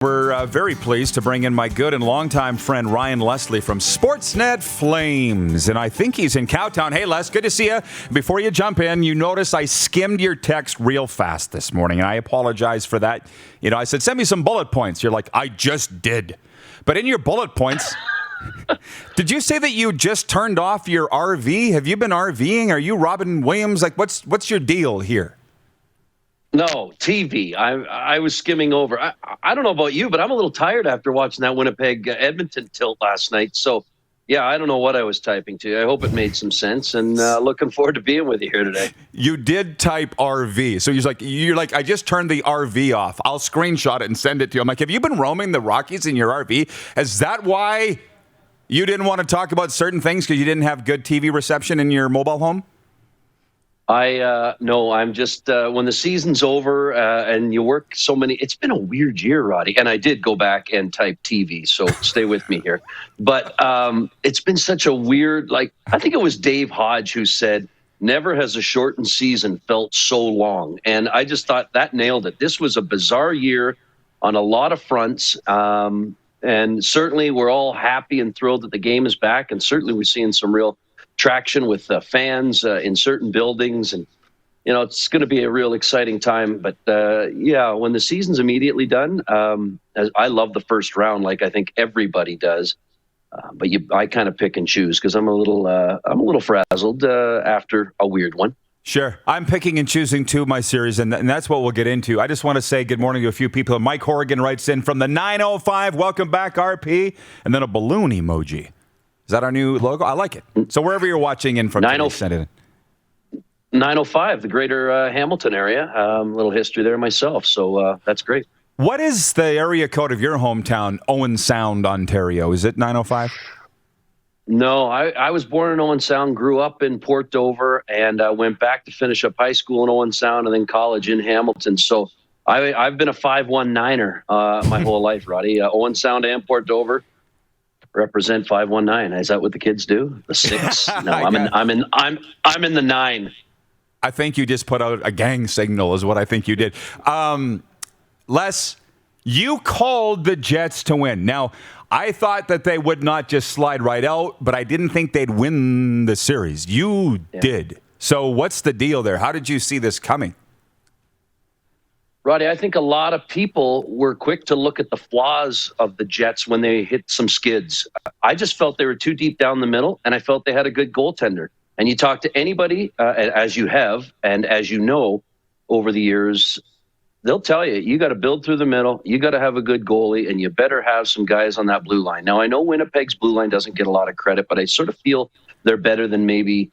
We're very pleased to bring in my good and longtime friend Ryan Leslie from Sportsnet Flames, and I think he's in Cowtown. Hey, Les, good to see you. Before you jump in, you notice I skimmed your text real fast this morning, and I apologize for that. You know, I said, send me some bullet points. You're like, I just did. But in your bullet points, did you say that you just turned off your RV? Have you been RVing? Are you Robin Williams? Like, what's your deal here? No, TV. I was skimming over. I don't know about you, but I'm a little tired after watching that Winnipeg Edmonton tilt last night. So, yeah, I don't know what I was typing to. I hope it made some sense, and looking forward to being with you here today. You did type RV. So you're like, I just turned the RV off. I'll screenshot it and send it to you. I'm like, have you been roaming the Rockies in your RV? Is that why you didn't want to talk about certain things because you didn't have good TV reception in your mobile home? No, I'm just, when the season's over and you work so many, it's been a weird year, Roddy. And I did go back and type TV, so stay with me here. But it's been such a weird, I think it was Dave Hodge who said, never has a shortened season felt so long. And I just thought that nailed it. This was a bizarre year on a lot of fronts. And certainly we're all happy and thrilled that the game is back. And certainly we're seeing some real traction with fans in certain buildings, and it's going to be a real exciting time. But when the season's immediately done, I love the first round, like I think everybody does. But I kind of pick and choose because I'm a little frazzled after a weird one. Sure. I'm picking and choosing too, my series, and that's what we'll get into. I just want to say good morning to a few people. Mike Horrigan writes in from the 905. Welcome back, RP, and then a balloon emoji. Is that our new logo? I like it. So wherever you're watching in from, 905, the greater Hamilton area. Little history there myself, so that's great. What is the area code of your hometown, Owen Sound, Ontario? Is it 905? No, I was born in Owen Sound, grew up in Port Dover, and went back to finish up high school in Owen Sound and then college in Hamilton. So I've been a 519er my whole life, Roddy. Owen Sound and Port Dover. Represent 519. Is that what the kids do? The 6? No, I'm in the 9. I think you just put out a gang signal is what I think you did. Les, you called the Jets to win. Now, I thought that they would not just slide right out, but I didn't think they'd win the series. You did. So what's the deal there? How did you see this coming? Roddy, I think a lot of people were quick to look at the flaws of the Jets when they hit some skids. I just felt they were too deep down the middle, and I felt they had a good goaltender. And you talk to anybody, as you have, and as you know, over the years, they'll tell you, you got to build through the middle, you got to have a good goalie, and you better have some guys on that blue line. Now, I know Winnipeg's blue line doesn't get a lot of credit, but I sort of feel they're better than maybe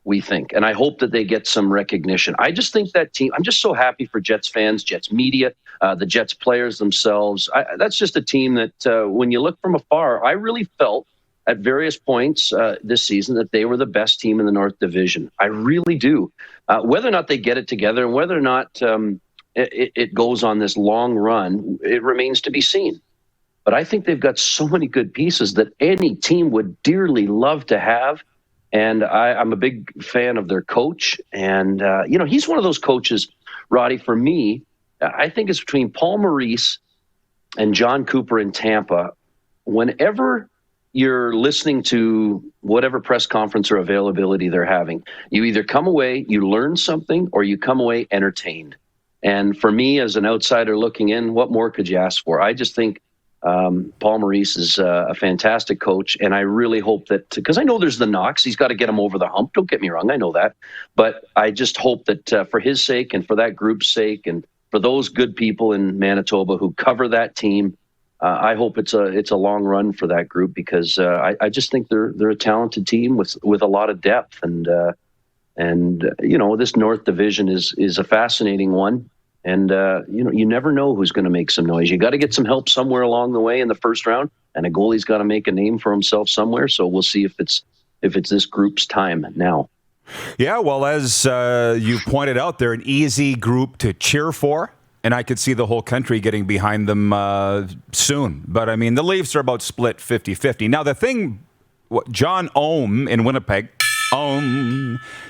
we think. And I hope that they get some recognition. I just think that team, I'm just so happy for Jets fans, Jets media, the Jets players themselves. That's just a team that when you look from afar, I really felt at various points this season that they were the best team in the North Division. I really do. Whether or not they get it together and whether or not it goes on this long run, it remains to be seen. But I think they've got so many good pieces that any team would dearly love to have. And I'm a big fan of their coach. And, he's one of those coaches, Roddy, for me, I think it's between Paul Maurice and John Cooper in Tampa. Whenever you're listening to whatever press conference or availability they're having, you either come away, you learn something, or you come away entertained. And for me, as an outsider looking in, what more could you ask for? I just think Paul Maurice is a fantastic coach, and I really hope that, because I know there's the knocks, he's got to get him over the hump. Don't get me wrong, I know that. But I just hope that for his sake and for that group's sake and for those good people in Manitoba who cover that team, I hope it's a long run for that group because I just think they're a talented team with a lot of depth. And this North Division is a fascinating one. And, you never know who's going to make some noise. You got to get some help somewhere along the way in the first round, and a goalie's got to make a name for himself somewhere. So we'll see if it's this group's time now. Yeah, well, as you pointed out, they're an easy group to cheer for, and I could see the whole country getting behind them soon. But, I mean, the Leafs are about split 50-50. Now, the thing, John Ohm in Winnipeg,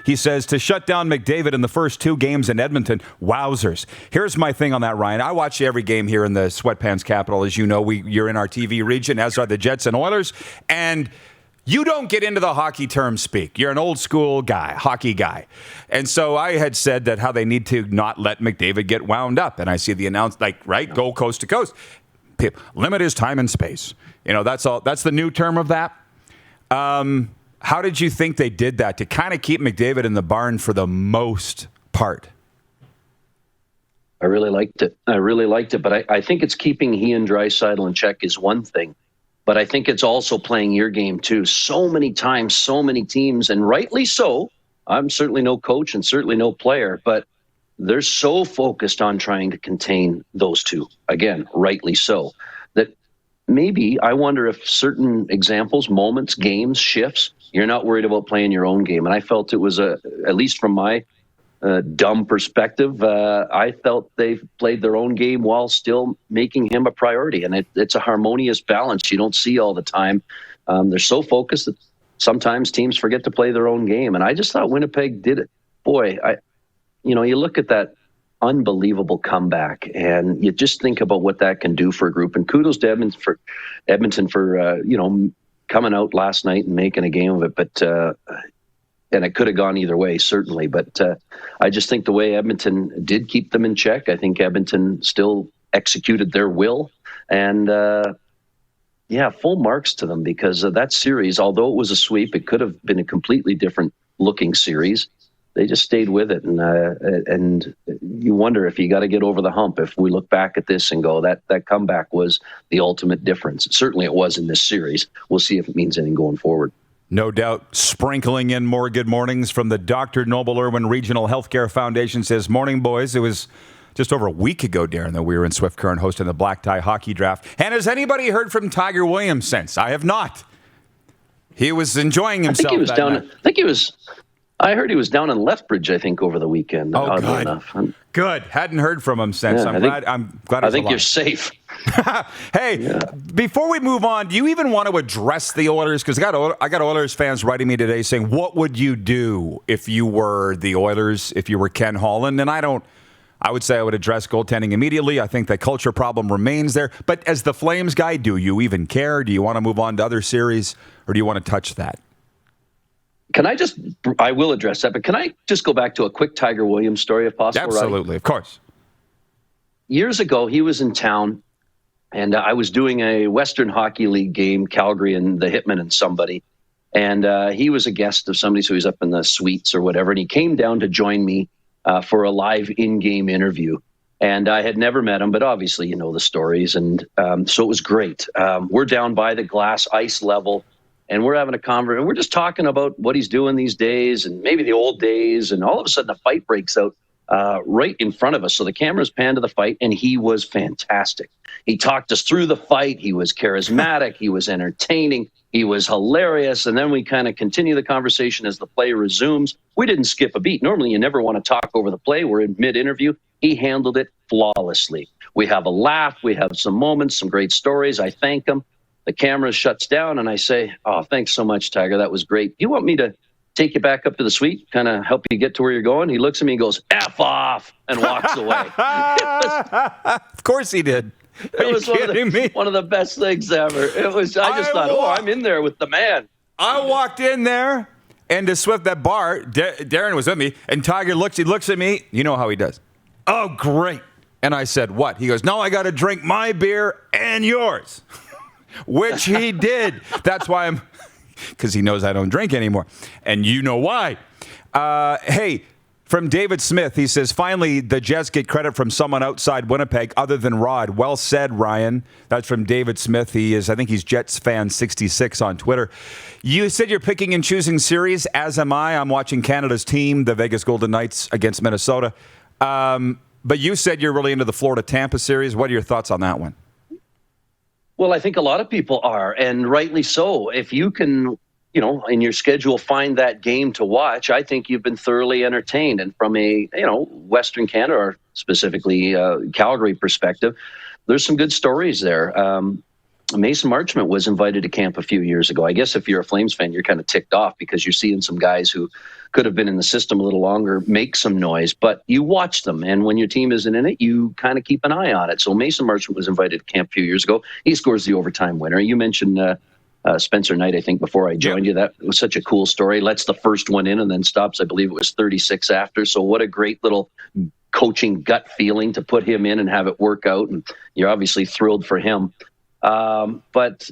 He says to shut down McDavid in the first 2 games in Edmonton. Wowzers. Here's my thing on that, Ryan. I watch every game here in the Sweatpants capital. As you know, you're in our TV region, as are the Jets and Oilers. And you don't get into the hockey term speak. You're an old school guy, hockey guy. And so I had said that how they need to not let McDavid get wound up. And I see the announcement, go coast to coast. Limit his time and space. That's all. That's the new term of that. How did you think they did that to kind of keep McDavid in the barn for the most part? I really liked it. But I think it's keeping he and Draisaitl in check is one thing. But I think it's also playing your game, too. So many times, so many teams, and rightly so. I'm certainly no coach and certainly no player, but they're so focused on trying to contain those two. Again, rightly so. That maybe I wonder if certain examples, moments, games, shifts, you're not worried about playing your own game. And I felt it was, at least from my dumb perspective, I felt they played their own game while still making him a priority. And it's a harmonious balance you don't see all the time. They're so focused that sometimes teams forget to play their own game. And I just thought Winnipeg did it. Boy, you look at that unbelievable comeback and you just think about what that can do for a group. And kudos to Edmonton for coming out last night and making a game of it. But and it could have gone either way, certainly. But I just think the way Edmonton did keep them in check, I think Edmonton still executed their will. And, full marks to them because that series, although it was a sweep, it could have been a completely different looking series. They just stayed with it. And you wonder if you got to get over the hump. If we look back at this and go, that comeback was the ultimate difference. Certainly it was in this series. We'll see if it means anything going forward. No doubt. Sprinkling in more good mornings from the Dr. Noble Irwin Regional Healthcare Foundation says, morning, boys. It was just over a week ago, Darren, that we were in Swift Current hosting the Black Tie Hockey Draft. And has anybody heard from Tiger Williams since? I have not. He was enjoying himself. I heard he was down in Lethbridge, I think, over the weekend. Oh, good. Enough. Good. Hadn't heard from him since. Yeah, I'm glad. I think you're safe. Hey, before we move on, do you even want to address the Oilers? Because I got Oilers fans writing me today saying, what would you do if you were the Oilers, if you were Ken Holland? And I would say I would address goaltending immediately. I think the culture problem remains there. But as the Flames guy, do you even care? Do you want to move on to other series? Or do you want to touch that? I will address that, but can I just go back to a quick Tiger Williams story if possible? Absolutely, Roddy? Of course. Years ago, he was in town, and I was doing a Western Hockey League game, Calgary and the Hitmen and somebody, and he was a guest of somebody, so he was up in the suites or whatever, and he came down to join me for a live in-game interview. And I had never met him, but obviously you know the stories, and so it was great. We're down by the glass ice level, and we're having a conversation, and we're just talking about what he's doing these days and maybe the old days. And all of a sudden a fight breaks out right in front of us. So the cameras pan to the fight, and he was fantastic. He talked us through the fight. He was charismatic. He was entertaining. He was hilarious. And then we kind of continue the conversation as the play resumes. We didn't skip a beat. Normally you never want to talk over the play. We're in mid-interview. He handled it flawlessly. We have a laugh. We have some moments, some great stories. I thank him. The camera shuts down, and I say, oh, thanks so much, Tiger. That was great. You want me to take you back up to the suite, kind of help you get to where you're going? He looks at me and goes, F off, and walks away. Of course he did. It was one of the best things ever. I just thought, I'm in there with the man. I walked in there, and to Swift, that bar, Darren was with me, and Tiger he looks at me. You know how he does. Oh, great. And I said, what? He goes, no, I got to drink my beer and yours. Which he did. That's why because he knows I don't drink anymore. And you know why. Hey, from David Smith, he says, finally, the Jets get credit from someone outside Winnipeg other than Rod. Well said, Ryan. That's from David Smith. I think he's Jets fan 66 on Twitter. You said you're picking and choosing series, as am I. I'm watching Canada's team, the Vegas Golden Knights against Minnesota. But you said you're really into the Florida-Tampa series. What are your thoughts on that one? Well, I think a lot of people are, and rightly so. If you can, in your schedule, find that game to watch, I think you've been thoroughly entertained. And from a, Western Canada, or specifically Calgary perspective, there's some good stories there. Mason Marchment was invited to camp a few years ago. I guess if you're a Flames fan, you're kind of ticked off because you're seeing some guys who could have been in the system a little longer make some noise, but you watch them. And when your team isn't in it, you kind of keep an eye on it. So Mason Marchment was invited to camp a few years ago. He scores the overtime winner. You mentioned Spencer Knight, I think, before I joined you. That was such a cool story. Lets the first one in and then stops, I believe it was 36 after. So what a great little coaching gut feeling to put him in and have it work out. And you're obviously thrilled for him. But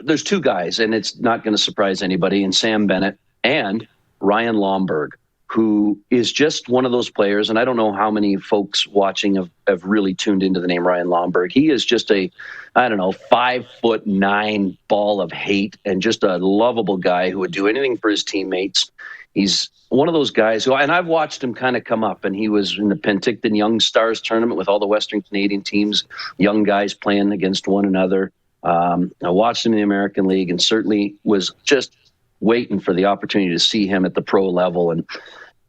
there's two guys, and it's not going to surprise anybody, and Sam Bennett and Ryan Lomberg, who is just one of those players. And I don't know how many folks watching have really tuned into the name Ryan Lomberg. He is just a, 5'9" ball of hate and just a lovable guy who would do anything for his teammates. He's one of those guys who, and I've watched him kind of come up, and he was in the Penticton Young Stars tournament with all the Western Canadian teams, young guys playing against one another. I watched him in the American League and certainly was just waiting for the opportunity to see him at the pro level. And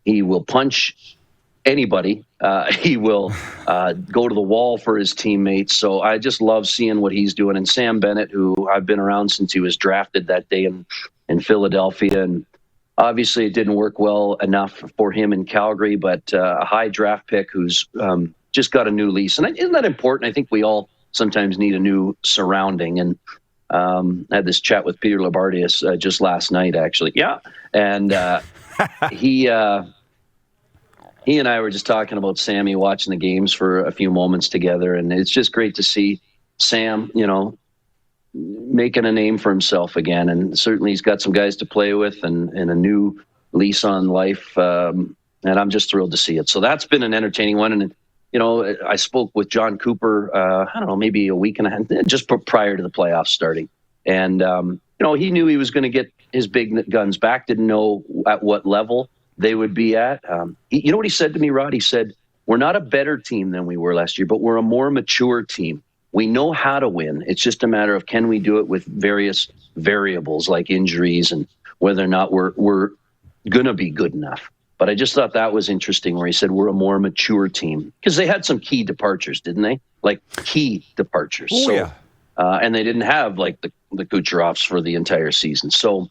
he will punch anybody. He will go to the wall for his teammates. So I just love seeing what he's doing. And Sam Bennett, who I've been around since he was drafted that day in Philadelphia, and obviously, it didn't work well enough for him in Calgary, but a high draft pick who's just got a new lease. And isn't that important? I think we all sometimes need a new surrounding. And I had this chat with Peter Labardius just last night, actually. Yeah. And he and I were just talking about Sammy, watching the games for a few moments together. And it's just great to see Sam, making a name for himself again. And certainly he's got some guys to play with and a new lease on life. And I'm just thrilled to see it. So that's been an entertaining one. And, I spoke with John Cooper, maybe a week and a half, just prior to the playoffs starting. And, he knew he was going to get his big guns back, didn't know at what level they would be at. You know what he said to me, Rod? He said, "We're not a better team than we were last year, but we're a more mature team. We know how to win. It's just a matter of can we do it with various variables like injuries and whether or not we're going to be good enough." But I just thought that was interesting where he said we're a more mature team because they had some key departures, didn't they? Like key departures. Oh, yeah. And they didn't have like the Kucherovs for the entire season. So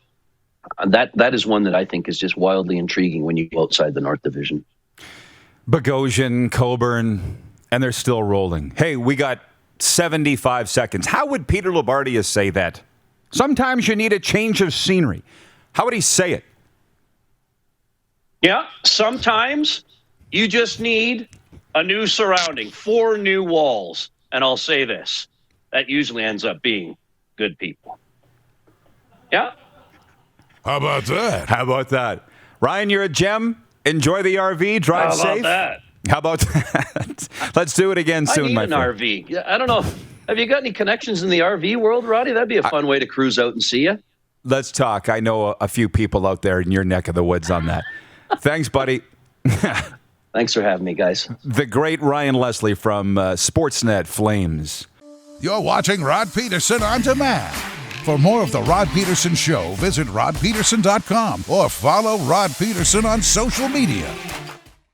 that is one that I think is just wildly intriguing when you go outside the North Division. Bogosian, Coburn, and they're still rolling. Hey, we got 75 seconds. How would Peter Labardius say that? Sometimes you need a change of scenery. How would he say it? Yeah, sometimes you just need a new surrounding, 4 new walls. And I'll say this, that usually ends up being good people. Yeah. How about that? Ryan, you're a gem. Enjoy the RV. Drive safe. How about that? Let's do it again soon, my friend. I need an RV. I don't know. Have you got any connections in the RV world, Roddy? That'd be a fun way to cruise out and see you. Let's talk. I know a few people out there in your neck of the woods on that. Thanks, buddy. Thanks for having me, guys. The great Ryan Leslie from Sportsnet Flames. You're watching Rod Pedersen On Demand. For more of The Rod Pedersen Show, visit rodpedersen.com or follow Rod Pedersen on social media.